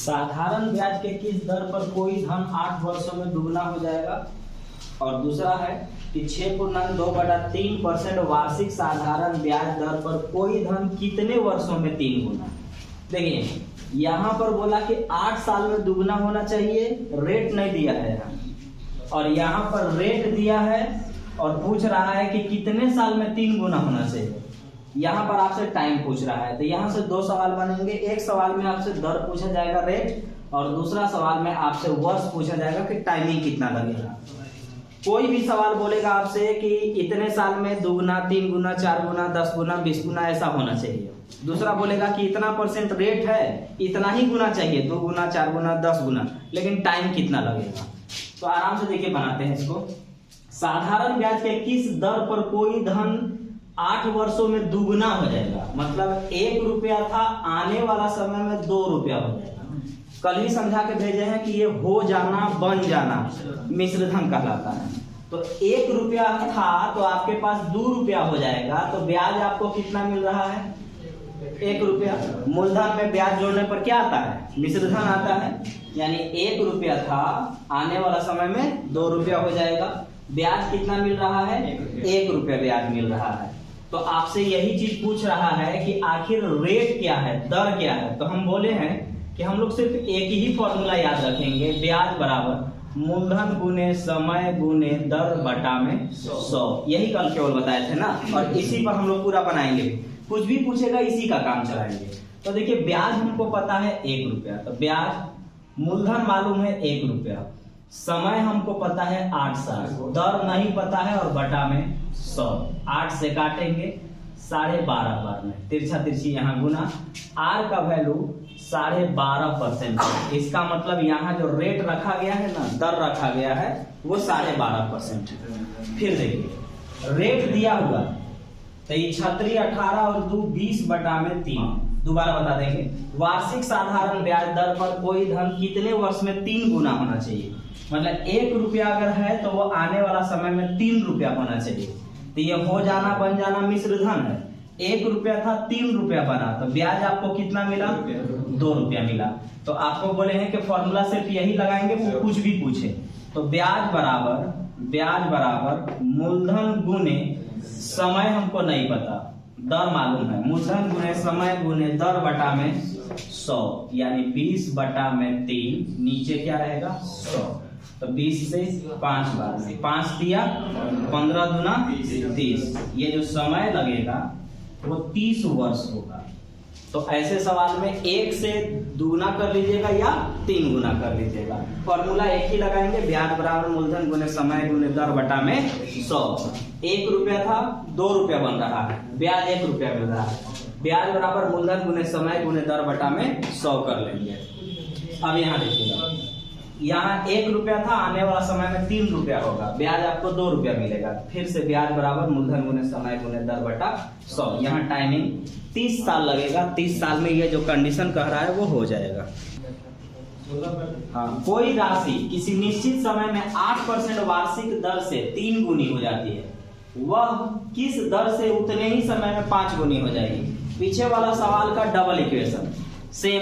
साधारण ब्याज के किस दर पर कोई धन 8 वर्षों में दुगना हो जाएगा। और दूसरा है कि 6.2/3% वार्षिक साधारण ब्याज दर पर कोई धन कितने वर्षों में 3 गुना। देखिए यहाँ पर बोला कि 8 साल में दुगना होना चाहिए, रेट नहीं दिया है यहाँ, और यहाँ पर रेट दिया है और पूछ रहा है कि कितने साल में 3 गुना होना चाहिए। यहाँ पर आपसे टाइम पूछ रहा है, तो यहाँ से 2 सवाल बनेंगे। एक सवाल में आपसे दर पूछा जाएगा रेट, और दूसरा सवाल में आपसे वर्ष पूछा जाएगा कि टाइमिंग कितना लगेगा। कोई भी सवाल बोलेगा आपसे कि इतने साल में 2 गुना, 3 गुना, 4 गुना, 10 गुना, 20 गुना ऐसा होना चाहिए। दूसरा बोलेगा कि इतना % रेट है, इतना ही गुना चाहिए, 2 गुना, 4 गुना, 10 गुना, लेकिन टाइम कितना लगेगा। तो आराम से देखिए बनाते हैं इसको। साधारण ब्याज के किस दर पर कोई धन 8 वर्षों में दुगना हो जाएगा। मतलब 1 रुपया था, आने वाला समय में 2 रुपया हो जाएगा। कल ही समझा के भेजे हैं कि ये हो जाना, बन जाना मिश्र धन कहलाता है। तो 1 रुपया था तो आपके पास 2 रुपया हो जाएगा, तो ब्याज आपको कितना मिल रहा है, 1 रुपया। मूलधन में ब्याज जोड़ने पर क्या आता है, मिश्र धन आता है। यानी 1 रुपया था, आने वाला समय में 2 रुपया हो जाएगा। ब्याज कितना मिल रहा है, 1 रुपया ब्याज मिल रहा है। तो आपसे यही चीज पूछ रहा है कि आखिर रेट क्या है, दर क्या है। तो हम बोले हैं कि हम लोग सिर्फ एक ही फॉर्मूला याद रखेंगे, ब्याज बराबर मूलधन गुने समय गुने दर बटा में 100। यही कल केवल बताए थे ना, और इसी पर हम लोग पूरा बनाएंगे। कुछ भी पूछेगा इसी का काम चलाएंगे। तो देखिए ब्याज हमको पता है 1 रुपया, तो ब्याज मूलधन मालूम है 1 रुपया, समय हमको पता है 8 साल, दर नहीं पता है और बटा में 100। 8 से काटेंगे 12.5 बार में, तिरछा तिरछी यहाँ गुना। आर का वैल्यू 12.5% है। इसका मतलब यहाँ जो रेट रखा गया है ना, दर रखा गया है, वो 12.5% है। फिर देखिए रेट दिया हुआ तो ये 36, 18 और 2 20/3। दोबारा बता देंगे, वार्षिक साधारण ब्याज दर पर कोई धन कितने वर्ष में 3 गुना होना चाहिए। मतलब 1 रुपया अगर है तो वो आने वाला समय में 3 रुपया होना चाहिए। तो ये हो जाना, बन जाना मिश्र धन है। 1 रुपया था, 3 रुपया बना, तो ब्याज आपको कितना मिला, 2 रुपया मिला। तो आपको बोले हैं कि फॉर्मूला सिर्फ यही लगाएंगे, वो कुछ भी पूछे। तो ब्याज बराबर मूलधन गुने समय, हमको नहीं पता, दर मालूम है, मूलधन गुने समय गुने दर बटा में 100, यानी 20/3। नीचे क्या रहेगा 100, तो 20 से 5 बार में 5 दिया, 15 दूना 30। ये जो समय लगेगा वो 30 वर्ष होगा। तो ऐसे सवाल में 1 से दुगुना कर लीजिएगा या 3 गुना कर लीजिएगा। फॉर्मूला एक ही लगाएंगे, ब्याज बराबर मूलधन गुने समय गुने दर बटा में 100। 1 रुपया था, 2 रुपया बन रहा है, ब्याज 1 रुपया मिल रहा है। ब्याज बराबर मूलधन गुने समय गुने दर बटा में 100 कर लेंगे। अब यहाँ देखिएगा, यहाँ 1 रुपया था, आने वाला समय में 3 रुपया होगा, ब्याज आपको 2 रुपया मिलेगा। फिर से ब्याज बराबर मूलधन गुने समय गुने दर बटा 100। यहाँ टाइमिंग 30 साल लगेगा। 30 साल में ये जो कंडीशन कह रहा है वो हो जाएगा। हाँ, कोई राशि किसी निश्चित समय में 8% वार्षिक दर से 3 गुनी हो जाती है, वह किस दर से उतने ही समय में 5 गुनी हो जाएगी। पीछे वाला सवाल का डबल इक्वेशन सेम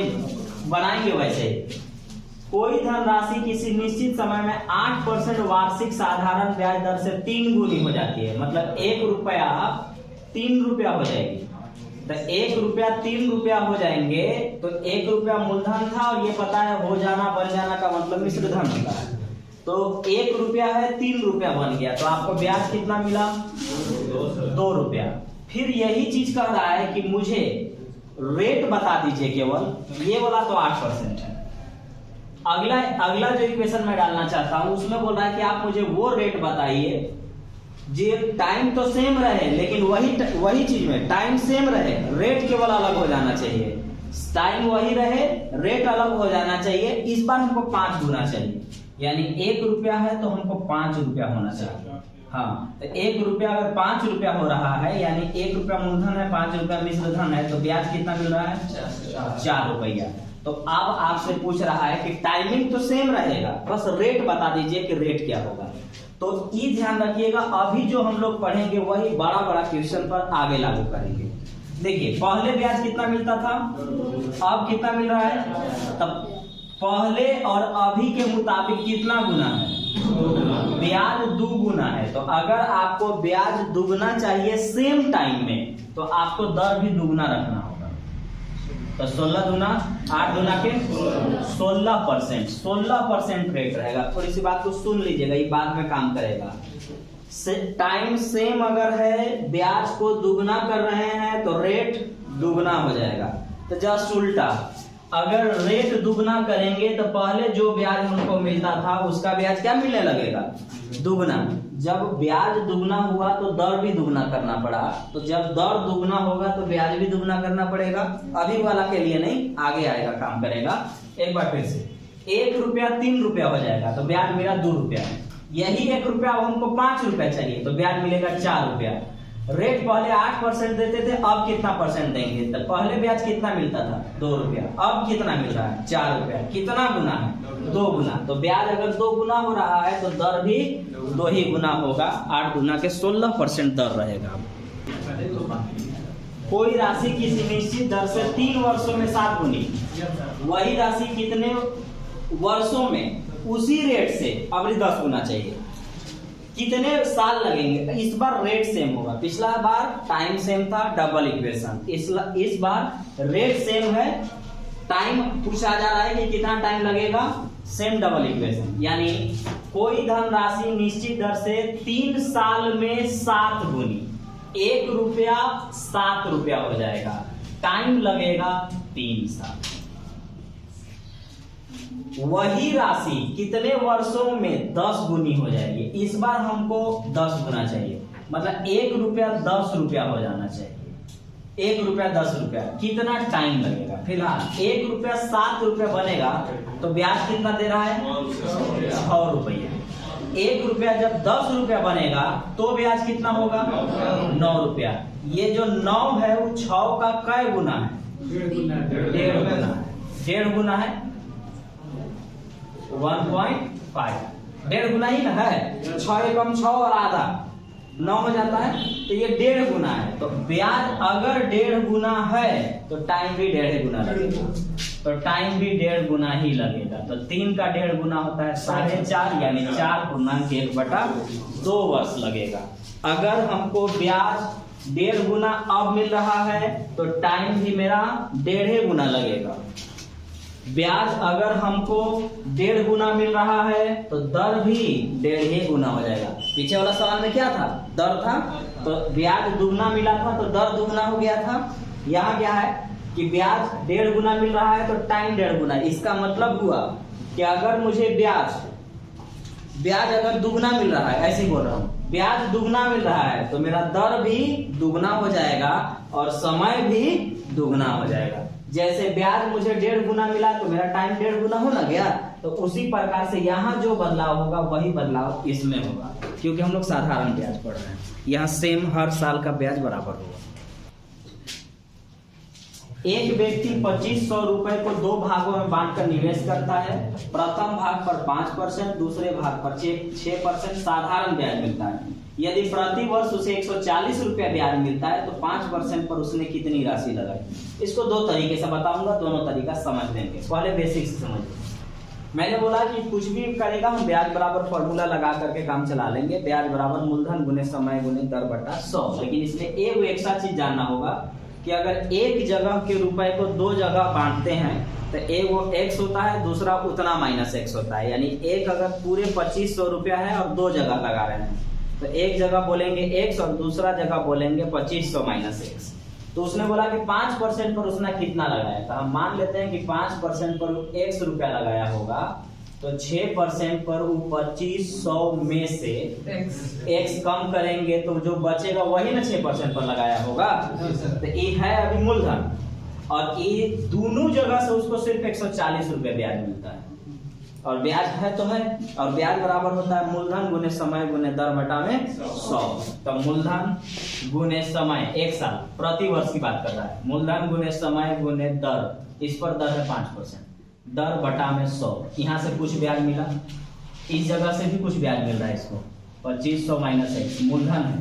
बनाएंगे वैसे। कोई धनराशि किसी निश्चित समय में 8% वार्षिक साधारण ब्याज दर से 3 गुनी हो जाती है। मतलब 1 रुपया 3 रुपया हो जाएगी। तो 1 रुपया 3 रुपया हो जाएंगे, तो 1 रुपया मूलधन था, और ये पता है हो जाना, बन जाना का मतलब मिश्र धन होता है। तो 1 रुपया है, 3 रुपया बन गया, तो आपको ब्याज कितना मिला, 2 रुपया। फिर यही चीज कह रहा है कि मुझे रेट बता दीजिए केवल, ये वाला तो 8% है। अगला जो इक्वेशन में डालना चाहता हूं उसमें बोल रहा है कि आप मुझे वो रेट बताइए जो टाइम तो सेम रहे, लेकिन वही चीज में टाइम सेम रहे, रेट केवल अलग हो जाना चाहिए। टाइम वही रहे, रेट अलग हो जाना चाहिए। इस बार हमको 5 गुना चाहिए, यानी 1 रुपया है तो हमको 5 रुपया होना चाहिए। हाँ, तो 1 रुपया अगर 5 रुपया हो रहा है, यानी 1 रुपया मूलधन है, 5 रुपया मिश्र धन है, तो ब्याज कितना मिल रहा है, 4 रुपया। तो अब आपसे पूछ रहा है कि टाइमिंग तो सेम रहेगा, बस रेट बता दीजिए कि रेट क्या होगा। तो ये ध्यान रखिएगा, अभी जो हम लोग पढ़ेंगे वही बड़ा बड़ा क्वेश्चन पर आगे लागू करेंगे। देखिए पहले ब्याज कितना मिलता था, अब कितना मिल रहा है, तब पहले और अभी के मुताबिक कितना गुना है? ब्याज दुगुना है। तो अगर आपको ब्याज दुगना चाहिए सेम टाइम में, तो आपको दर भी दुगना रखना होगा। तो 16 दुना 8 दुना के 16%, 16% रेट रहेगा। थोड़ी सी बात को सुन लीजिएगा, ये बाद में काम करेगा। टाइम सेम अगर है, ब्याज को दुगना कर रहे हैं तो रेट दुगना हो जाएगा। तो जस्ट उल्टा, अगर रेट दुगना करेंगे तो पहले जो ब्याज हमको मिलता था उसका ब्याज क्या मिलने लगेगा? दुगना। जब ब्याज दुगना हुआ तो दर भी दुगना करना पड़ा, तो जब दर दुगना होगा तो ब्याज भी दुगना करना पड़ेगा। अभी वाला के लिए नहीं, आगे आएगा काम करेगा। एक बार फिर से, 1 रुपया 3 रुपया हो जाएगा तो ब्याज मेरा 2 रुपया है। यही 1 रुपया अब हमको 5 रुपया चाहिए तो ब्याज मिलेगा 4 रुपया। रेट पहले 8% देते थे, अब कितना परसेंट देंगे? तो पहले ब्याज कितना मिलता था? 2 रुपया। अब कितना मिल रहा है? 4 रुपया। कितना गुना है? 2 गुना। तो ब्याज अगर 2 गुना हो रहा है तो दर भी 2 ही गुना होगा। 8 गुना के 16% दर रहेगा। कोई राशि किसी निश्चित दर से 3 वर्षों में 7 गुनी, वही राशि कितने वर्षों में उसी रेट से अभी 10 गुना चाहिए? कितने साल लगेंगे? इस बार रेट सेम होगा, पिछला बार टाइम सेम था, डबल इक्वेशन। इस बार रेट सेम है, टाइम पूछा जा रहा है कि कितना टाइम लगेगा, सेम डबल इक्वेशन। यानी कोई धनराशि निश्चित दर से 3 साल में 7 गुनी, 1 रुपया 7 रुपया हो जाएगा। टाइम लगेगा 3 साल। वही राशि कितने वर्षों में 10 गुनी हो जाएगी? इस बार हमको 10 गुना चाहिए, मतलब 1 रुपया 10 रुपया हो जाना चाहिए। 1 रुपया 10 रुपया। कितना टाइम लगेगा? फिलहाल 1 रुपया 7 रुपया बनेगा तो ब्याज कितना दे रहा है? 6 रुपया। 1 रुपया जब 10 रुपया बनेगा तो ब्याज कितना होगा? 9 रुपया। ये जो 9 है वो 6 का कै गुना है? 1.5 गुना। 1.5 गुना है 1.5, 1.5 गुना ही ना है। 6 एकम 6 और आधा 9 हो जाता है, तो ये 1.5 गुना है। तो ब्याज अगर 1.5 गुना है तो टाइम भी 1.5 गुना लगेगा। तो टाइम भी 1.5 गुना ही लगेगा। तो 3 का 1.5 गुना होता है 4.5, यानी 4.1/2 वर्ष लगेगा। अगर हमको ब्याज 1.5 गुना अब मिल रहा है तो टाइम भी मेरा 1.5 गुना लगेगा। ब्याज अगर हमको 1.5 गुना मिल रहा है तो दर भी 1.5 गुना हो जाएगा। पीछे वाला सवाल में क्या था? दर था, तो ब्याज दुगना मिला था तो दर दुगना हो गया था। यहाँ क्या है कि ब्याज 1.5 गुना मिल रहा है तो टाइम 1.5 गुना। इसका मतलब हुआ कि अगर मुझे ब्याज अगर दुगना मिल रहा है, ऐसे ही बोल रहा हूँ, ब्याज दुगना मिल रहा है तो मेरा दर भी दुगना हो जाएगा और समय भी दुगना हो जाएगा। जैसे ब्याज मुझे 1.5 गुना मिला तो मेरा टाइम 1.5 गुना हो ना गया, तो उसी प्रकार से यहाँ जो बदलाव होगा वही बदलाव इसमें होगा, क्योंकि हम लोग साधारण ब्याज पढ़ रहे हैं। यहाँ सेम हर साल का ब्याज बराबर होगा। एक व्यक्ति 2500 रुपए को 2 भागों में बांटकर निवेश करता है। प्रथम भाग पर 5%, दूसरे भाग पर 6% साधारण ब्याज मिलता है। यदि प्रति वर्ष उसे 140 रुपया ब्याज मिलता है तो 5% पर उसने कितनी राशि लगाई? इसको 2 तरीके से बताऊंगा, दोनों तरीका समझ लेंगे। पहले बेसिक से समझिए। मैंने बोला कि कुछ भी करेगा हम ब्याज बराबर फॉर्मूला लगा करके काम चला लेंगे। ब्याज बराबर मूलधन गुने समय गुने दर बटा 100। लेकिन इसमें एक एक्स्ट्रा चीज जानना होगा कि अगर एक जगह के रुपए को 2 जगह बांटते हैं तो एक वो x होता है, दूसरा उतना -x होता है। यानी एक अगर पूरे 2500 रुपया है और 2 जगह लगा रहे हैं तो एक जगह बोलेंगे x और दूसरा जगह बोलेंगे 2500 - x। तो उसने बोला कि 5% पर उसने कितना लगाया, तो हम मान लेते हैं कि 5% पर x रुपया लगाया होगा, तो 6% पर वो 2500 में से x कम करेंगे तो जो बचेगा वही ना 6% पर लगाया होगा। तो ये है अभी मूलधन, और ये दोनों जगह से उसको सिर्फ 140 रुपया ब्याज मिलता है। और ब्याज है तो है, और ब्याज बराबर होता है मूलधन गुने समय गुने दर बटा में 100। तो मूलधन गुने समय 1 साल प्रति वर्ष की बात कर रहा है, मूलधन गुने समय गुने दर, इस पर दर है 5%, दर बटा में 100। यहाँ से कुछ ब्याज मिला, इस जगह से भी कुछ ब्याज मिल रहा है इसको, 2500 - x मूलधन है,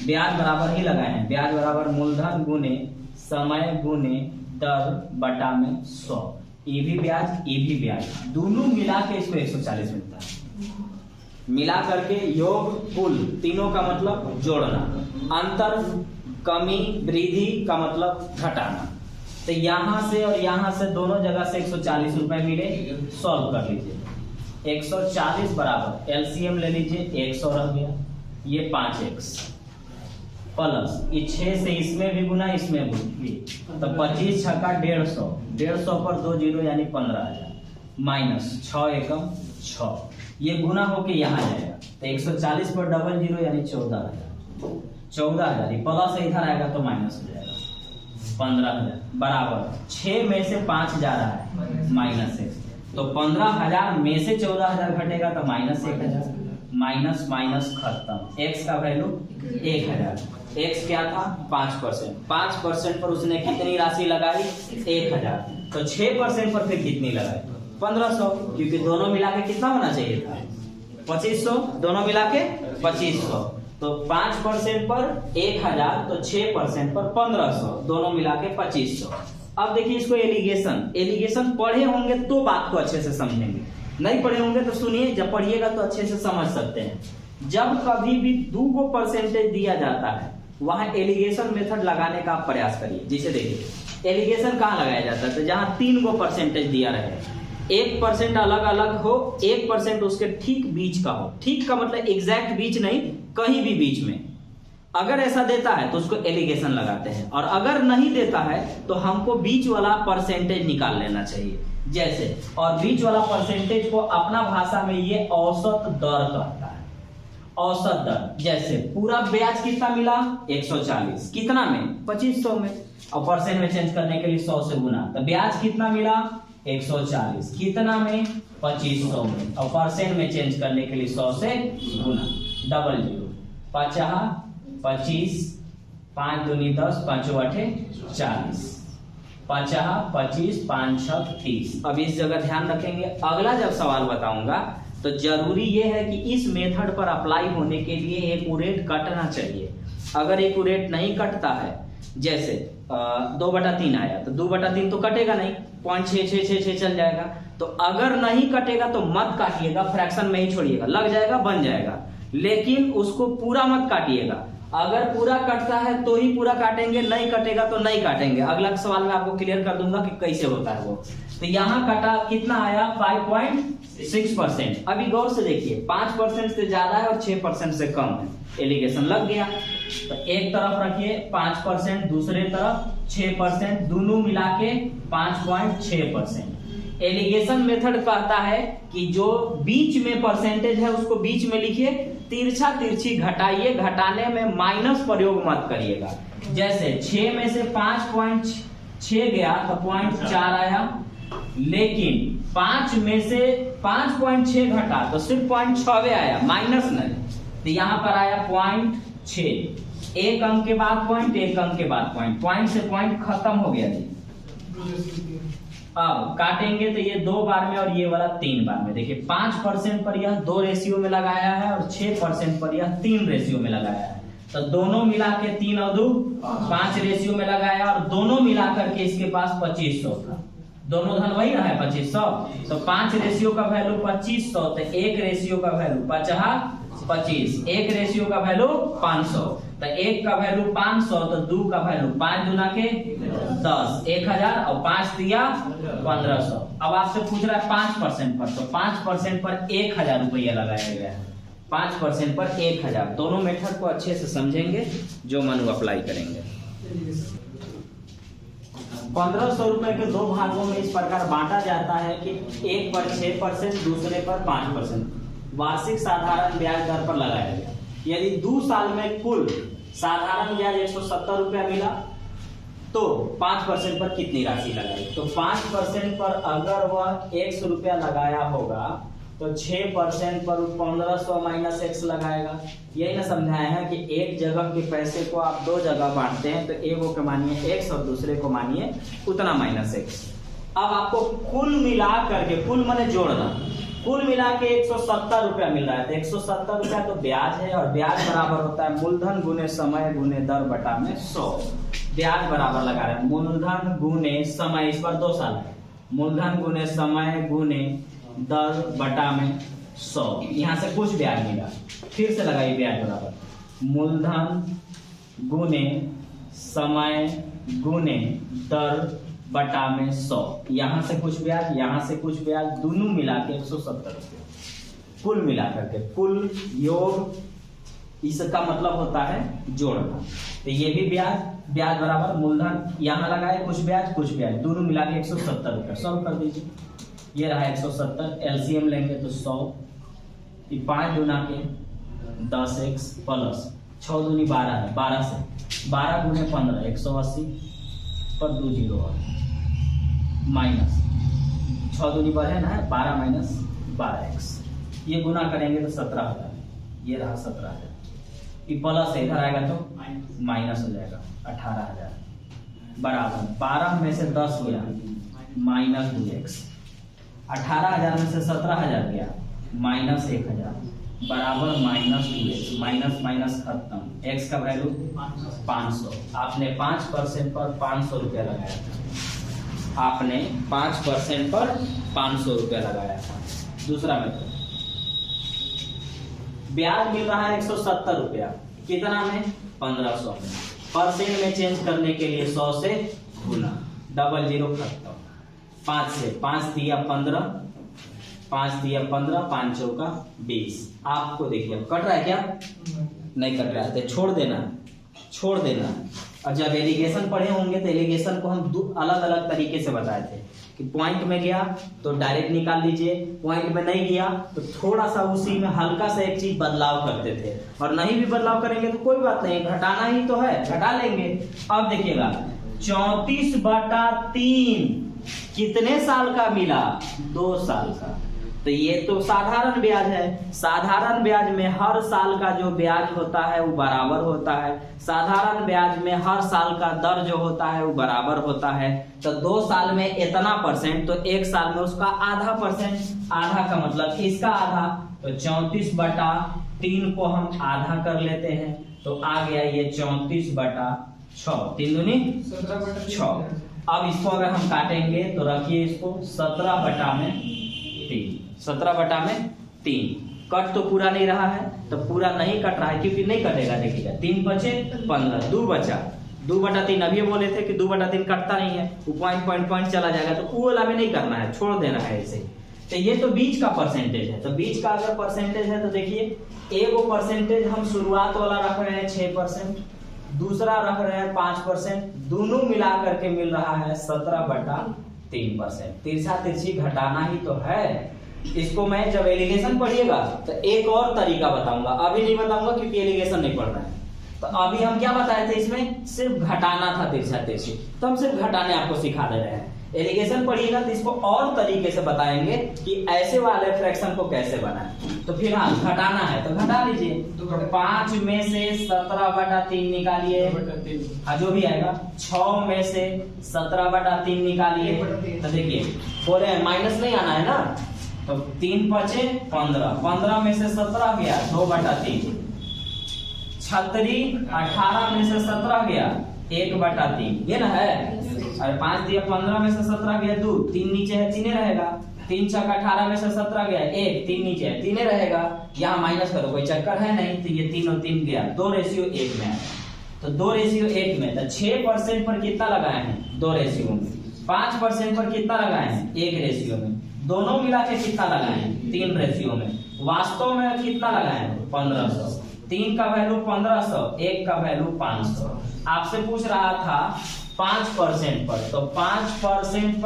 ब्याज बराबर ही लगाए हैं। ब्याज बराबर मूलधन गुने समय गुने दर बटा में 100। ये भी ब्याज, ये भी ब्याज, दोनों मिला के इसको 140 मिलता है। मिला करके योग कुल तीनों का मतलब जोड़ना, अंतर कमी वृद्धि का मतलब घटाना। तो यहां से और यहां से दोनों जगह से 140 रुपए मिले, सॉल्व कर लीजिए। 140 बराबर एलसीएम ले लीजिए, 100 रह गया, ये 5x प्लस ये 6 से इसमें भी गुना इसमें भी, तो 25 छक्का 150, 150 पर 2 जीरो यानी 15,000 माइनस 6 एकम 6, ये गुना होके यहाँ जाएगा, तो 140 पर डबल जीरो यानी 14,000, 14,000 ये प्लस इधर आएगा तो माइनस हो जाएगा 15,000 बराबर 6 में से 5 जा रहा है माइनस 1, तो 15,000 में से 14,000 घटेगा तो माइनस 1,000, माइनस माइनस खत्म, x का वैल्यू 1,000, x क्या था 5%, 5% पर उसने कितनी राशि लगाई 1,000, तो 6% पर फिर कितनी लगाई 1,500, क्योंकि दोनों मिला के कितना होना चाहिए था 2,500, दोनों मिला के 2,500, तो 5% पर 1,000, तो 6% पर 1,500, दोनों मिला के 2,500। अब देखिए इसको एलिगेशन पढ़े होंगे तो बात को अच्छे से समझेंगे, नहीं पढ़े होंगे तो सुनिए, जब पढ़िएगा तो अच्छे से समझ सकते हैं। जब कभी भी 2 परसेंटेज दिया जाता है वहां एलिगेशन मेथड लगाने का आप प्रयास करिए। जैसे देखिए एलिगेशन कहाँ लगाया जाता है, तो जहां 3 परसेंटेज दिया रहे, 1% अलग अलग हो, 1% उसके ठीक बीच का हो, ठीक का मतलब एग्जैक्ट बीच नहीं, कहीं भी बीच में, अगर ऐसा देता है तो उसको एलिगेशन लगाते हैं, और अगर नहीं देता है तो हमको बीच वाला परसेंटेज निकाल लेना चाहिए। जैसे, और बीच वाला परसेंटेज को अपना भाषा में ये औसत दर कहता है, औसत दर। जैसे पूरा ब्याज कितना मिला 140, कितना में 2,500 में, और परसेंट में चेंज करने के लिए 100 से गुना, तो ब्याज कितना मिला 140, कितना में 2,500 में, और परसेंट में चेंज करने के लिए 100 से गुना, डबल जीरो 50 25 5 दूनी 10 5 8 40, 50 25 5 6 30। अब इस जगह ध्यान रखेंगे, अगला जब सवाल बताऊंगा तो जरूरी यह है कि इस मेथड पर अप्लाई होने के लिए एक्यूरेट कटना चाहिए। अगर एक्यूरेट नहीं कटता है, जैसे 2/3 आया तो 2/3 तो कटेगा नहीं, 0.666 चल जाएगा, तो अगर नहीं कटेगा तो मत काटिएगा, फ्रैक्शन में ही छोड़िएगा, लग जाएगा बन जाएगा, लेकिन उसको पूरा मत काटिएगा। अगर पूरा कटता है तो ही पूरा काटेंगे, नहीं कटेगा तो नहीं काटेंगे। अगला सवाल में आपको क्लियर कर दूंगा कि कैसे होता है वो। तो यहाँ कटा कितना आया 5.6%। अभी गौर से देखिए 5% से ज्यादा है और 6% से कम है, एलिगेशन लग गया। तो एक तरफ रखिए 5%, दूसरे तरफ 6%, दोनों मिला के 5.6%। एलिगेशन मेथड कहता है कि जो बीच में परसेंटेज है उसको बीच में लिखिए, तिरछा तिरछी घटाइए, घटाने में माइनस प्रयोग मत करिएगा। जैसे 6 में से 5.6 गया तो 0.4 आया, लेकिन 5 में से 5.6 घटा तो सिर्फ 0.6 आया, माइनस नहीं, तो यहाँ पर आया 0.6, एक अंक के बाद पॉइंट, एक अंक के बाद पॉइंट, पॉइंट से पॉइंट खत्म हो गया जी। अब काटेंगे तो ये 2 बार में और ये वाला 3 बार में। देखिए 5% पर यह 2 रेशियो में लगाया है और 6% पर यह 3 रेशियो में लगाया है, तो दोनों मिला के 3 और 2 5 रेशियो में लगाया, और दोनों मिला करके इसके पास 2,500 था, दोनों धन वही रहा है 2,500, तो 5 रेशियो का वैल्यू 2,500, तो 1 रेशियो का वैल्यू 25, 1 रेशियो का वैल्यू 500, तो 1 का वैल्यू 500, तो 2 का वैल्यू 5 दूना के 10, 1,000, और 5 दिया 1,500। अब आपसे पूछ रहा है 5% पर, तो 5% पर 1,000 रुपया लगाया गया है, 5% पर 1,000। दोनों मेथड को अच्छे से समझेंगे जो मनु अप्लाई करेंगे। 1,500 रुपए के 2 भागों में इस प्रकार बांटा जाता है कि एक पर 6%, दूसरे पर 5% वार्षिक साधारण ब्याज दर पर लगाया गया। यदि 2 साल में कुल साधारण ब्याज 170 रुपया मिला तो 5% पर कितनी राशि लगाई, तो 5% पर अगर वह 100 रुपया लगाया होगा तो 6% पर 1,500 माइनस x लगाएगा। यही ना समझाया है कि एक जगह के पैसे को आप 2 जगह बांटते हैं, तो एगो के मानिए x और दूसरे को मानिए उतना माइनस x। अब आपको कुल मिला करके, कुल माने जोड़ना, कुल मिला के 170 रुपया मिल रहा है, तो 170 रुपया तो ब्याज है, और ब्याज बराबर होता है मूलधन गुने समय गुने दर बटा में 100। ब्याज बराबर लगा रहे हैं मूलधन गुने समय, इस पर 2 साल है, मूलधन गुने समय गुने दर बटा में 100। यहाँ से कुछ ब्याज मिला, फिर से लगाइए ब्याज बराबर मूलधन गुने समय गुने दर बटा में 100। यहाँ से कुछ ब्याज, यहाँ से कुछ ब्याज, दोनों मिला के 170 रुपये कुल मिला करके, कुल योग इसका मतलब होता है जोड़ना। तो ये भी ब्याज, ब्याज बराबर मूलधन यहाँ लगाए कुछ ब्याज दोनों मिला के 170 रुपये। सॉल्व कर दीजिए, ये रहा 170, एलसीएम लेंगे तो 100, 5 गुना के 10x प्लस 6 दूनी 12 है, 12 से 12 गुने 15 180 पर 2 जीरो और माइनस 6 दूनी बढ़े ना है 12 माइनस 12x, ये गुना करेंगे तो 17,000, ये रहा 17,000, ये प्लस है इधर आएगा तो माइनस हो जाएगा 18,000 बराबर 12 में से 10 गया माइनस 2x, 18,000 में से 17,000 गया माइनस 1,000 बराबर माइनस 2x, माइनस माइनस खत्म, x का वैल्यू 500। आपने 5% पर 500 रुपया लगाया था, आपने 5% पर 500 रुपया लगाया था। दूसरा मेथड, ब्याज मिल रहा है 170 रुपया, कितना में 1500 में, परसेंट में चेंज करने के लिए 100 से गुना, डबल जीरो खत्म, 5 से 5 दिया 15, 5 दिया 15, 5 चौका 20। आपको देखिए कट रहा है क्या? नहीं कट रहा है तो छोड़ देना। और जब एलिगेशन पढ़े होंगे तो एलिगेशन को हम अलग अलग तरीके से बताए थे कि पॉइंट में गया तो डायरेक्ट निकाल लीजिए, पॉइंट में नहीं गया तो थोड़ा सा उसी में हल्का सा एक चीज बदलाव करते थे, और नहीं भी बदलाव करेंगे तो कोई बात नहीं, घटाना ही तो है, घटा लेंगे। अब देखिएगा 34/3 कितने साल का मिला? 2 साल का। तो ये तो साधारण ब्याज है, साधारण ब्याज में हर साल का जो ब्याज होता है वो बराबर होता है, साधारण ब्याज में हर साल का दर जो होता है वो बराबर होता है। तो 2 साल में इतना परसेंट, तो 1 साल में उसका आधा परसेंट, आधा का मतलब इसका आधा, तो 34/3 को हम आधा कर लेते हैं तो आ गया ये 34/6, 3 दूनी 6। अब इसको अगर हम काटेंगे तो रखिए इसको 17/3 कट तो पूरा नहीं रहा है, तो पूरा नहीं कट रहा है क्योंकि नहीं कटेगा। देखिएगा 3 बचे 15, 2 बचा, 2/3 अभी बोले थे कि 2/3 कटता नहीं है, वो पॉइंट चला जाएगा, तो वो वाला में नहीं करना है, छोड़ देना है ऐसे। तो ये तो बीच का परसेंटेज है, तो बीच का अगर परसेंटेज है तो देखिए एगो परसेंटेज हम शुरुआत वाला रख रहे हैं 6%, दूसरा रख रहे हैं 5%, दोनों मिला करके मिल रहा है 17/3%। तिरछा तिरछी घटाना ही तो है। इसको मैं जब एलिगेशन पढ़िएगा तो एक और तरीका बताऊंगा, अभी नहीं बताऊंगा क्योंकि एलिगेशन नहीं पढ़ना है। तो अभी हम क्या बताए थे, इसमें सिर्फ घटाना था तिरछा तिरछी, तो हम सिर्फ घटाने आपको सिखा दे रहे हैं। एलिगेशन पढ़िएगा तो इसको और तरीके से बताएंगे कि ऐसे वाले फ्रैक्शन को कैसे बनाएं। तो फिर हाँ घटाना है तो घटा लीजिए, तो 5 में से 17/3 निकालिए, हाँ जो भी आएगा, 6 में से 17/3 निकालिए, तो देखिए बोले हैं माइनस नहीं आना है ना, तो 3 बचे 15, 15 में से 17 गया 2/3, 36 18 में से 17 गया 1/3, ये ना है। और 5 दिया 15 में से 17 गया 2, 3 नीचे है 3 रहेगा, 3 छक 18 में से 17 गया 1, 3 नीचे है 3 रहेगा, यहाँ माइनस करो कोई चक्कर है नहीं, तो ये 3 और 3 गया 2:1 में है। तो 2:1 में, तो 6% पर कितना लगाए हैं 2 रेशियो में, 5% पर कितना लगाए हैं 1 रेशियो में, दोनों मिला के कितना लगाए हैं 3 रेशियो में, वास्तव में कितना लगाए हैं 1500। 3 का वैल्यू 1500, 1 का वैल्यू 500। आपसे पूछ रहा था 5% पर, तो 5%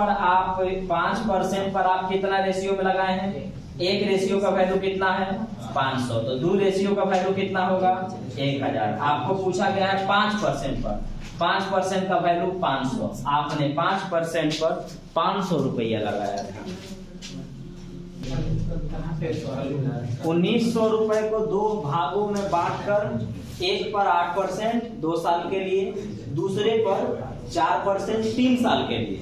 पर आप कितना रेशियो में लगाए हैं, 1 रेशियो का वैल्यू कितना है 500, तो 2 रेशियो का वैल्यू कितना होगा 1000। आपको पूछा गया है 5% पर, 5% का वैल्यू 500, आपने 5% पर 500 रुपया लगाया था। 1900 रुपए को 2 भागों में बांटकर, एक पर 8% 2 साल के लिए, दूसरे पर 4% 3 साल के लिए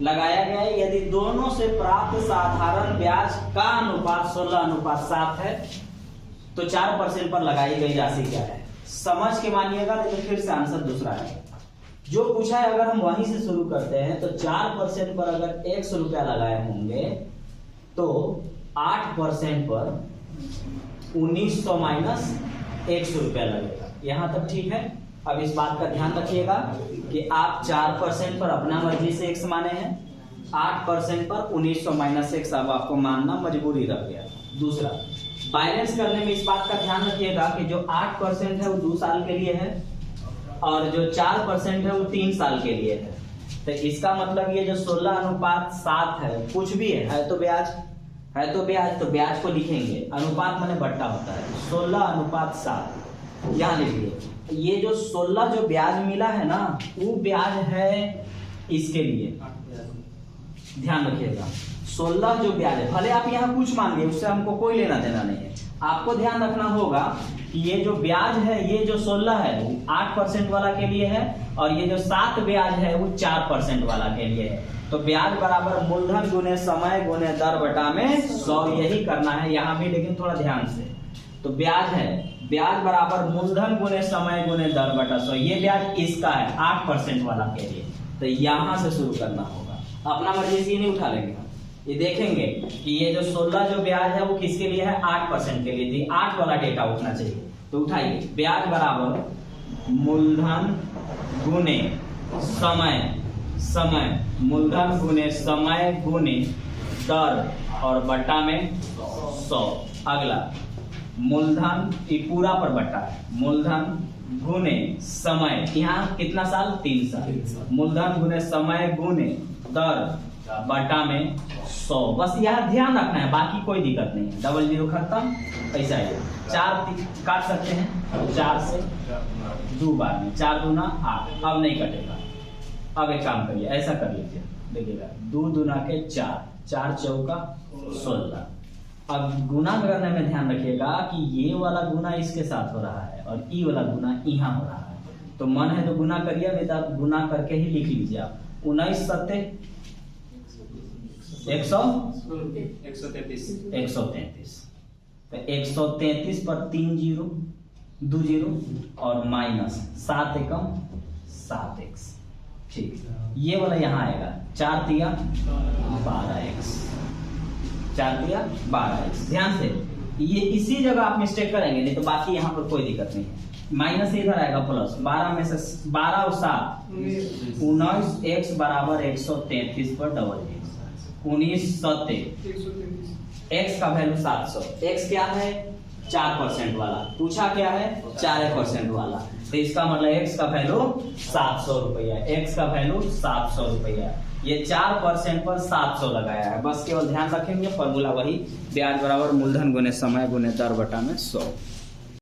लगाया गया है। यदि दोनों से प्राप्त साधारण ब्याज का अनुपात 16:7 है तो 4% पर लगाई गई राशि क्या है? समझ के मानिएगा, नहीं तो फिर से आंसर दूसरा है। जो पूछा है अगर हम वहीं से शुरू करते हैं तो 4% पर अगर 100 रुपया लगाए होंगे तो 8% पर 1900 माइनस 100 रुपया लगेगा। यहां तक ठीक है। अब इस बात का ध्यान रखिएगा कि आप 4% पर अपना मर्जी से x माने हैं, 8% पर 1900 माइनस 1 अब आपको मानना मजबूरी रह गया। दूसरा, बैलेंस करने में इस बात का ध्यान रखिएगा कि जो 8% है वो 2 साल के लिए है और जो 4% है वो 3 साल के लिए है। तो इसका मतलब ये जो 16:7 है, कुछ भी है तो ब्याज है, तो ब्याज को लिखेंगे। अनुपात माने बट्टा होता है। 16:7 यहाँ लिखिए। ये जो 16 जो ब्याज मिला है ना, वो ब्याज है इसके लिए, ध्यान रखिएगा। 16 जो ब्याज है, भले आप यहाँ कुछ मान लिए, उससे हमको कोई लेना देना नहीं है। आपको ध्यान रखना होगा कि ये जो ब्याज है, ये जो 16 है वो 8% वाला के लिए है और ये जो 7 ब्याज है वो 4% वाला के लिए है। तो ब्याज बराबर मूलधन गुने समय गुने दर बटा में 100, यही करना है यहाँ भी, लेकिन थोड़ा ध्यान से। तो ब्याज है, ब्याज बराबर मूलधन गुने समय गुने दर बटा 100। ये ब्याज इसका है 8% वाला के लिए, तो यहाँ से शुरू करना होगा। अपना मर्जी से नहीं उठा लेंगे, ये देखेंगे कि ये जो 16 जो ब्याज है वो किसके लिए है, 8% के लिए। थी 8 वाला डेटा उठना चाहिए, तो उठाइए। ब्याज बराबर मूलधन गुने समय मूलधन गुने समय गुने दर और बट्टा में 100। अगला मूलधन, ये पूरा पर बट्टा है, मूलधन गुने समय, यहाँ कितना साल, 3 साल। मूलधन गुने समय गुने दर बटा में 100। बस यहाँ ध्यान रखना है, बाकी कोई दिक्कत नहीं है। 00 खत्म, ऐसा है। 4 काट सकते हैं, 4 से 2 बार में, 4 दूना 8। अब नहीं कटेगा। अब एक काम करिए, ऐसा कर लीजिए, देखिएगा 2 दूना के 4, 4 चौका 16। अब गुना करने में ध्यान रखिएगा कि ये वाला गुना इसके साथ हो रहा है और ई वाला गुना यहाँ हो रहा है। तो मन है तो गुना करिए, नहीं तो गुना करके ही लिख लीजिए आप। 19 सत्ते 133। तो 133 पर 3 जीरो 2 जीरो और माइनस 7 एकम 7x। ठीक, ये वाला यहाँ आएगा 4 तिया 12x, 4 तिया 12x। ध्यान से, ये इसी जगह आप मिस्टेक करेंगे, नहीं तो बाकी यहाँ पर कोई दिक्कत नहीं है। माइनस इधर आएगा प्लस, 12 में से 12 और 7 19x बराबर 133 पर डबल 19 सत्ते x का वैल्यू 700। x क्या है, 4% वाला। पूछा क्या है, 4% वाला। तो इसका मतलब x का वैल्यू 700 रुपया, x का वैल्यू 700 रुपया। ये 4% पर 700 लगाया है। बस केवल ध्यान रखेंगे, फॉर्मूला वही, ब्याज बराबर मूलधन गुने समय गुने दर बटा में 100।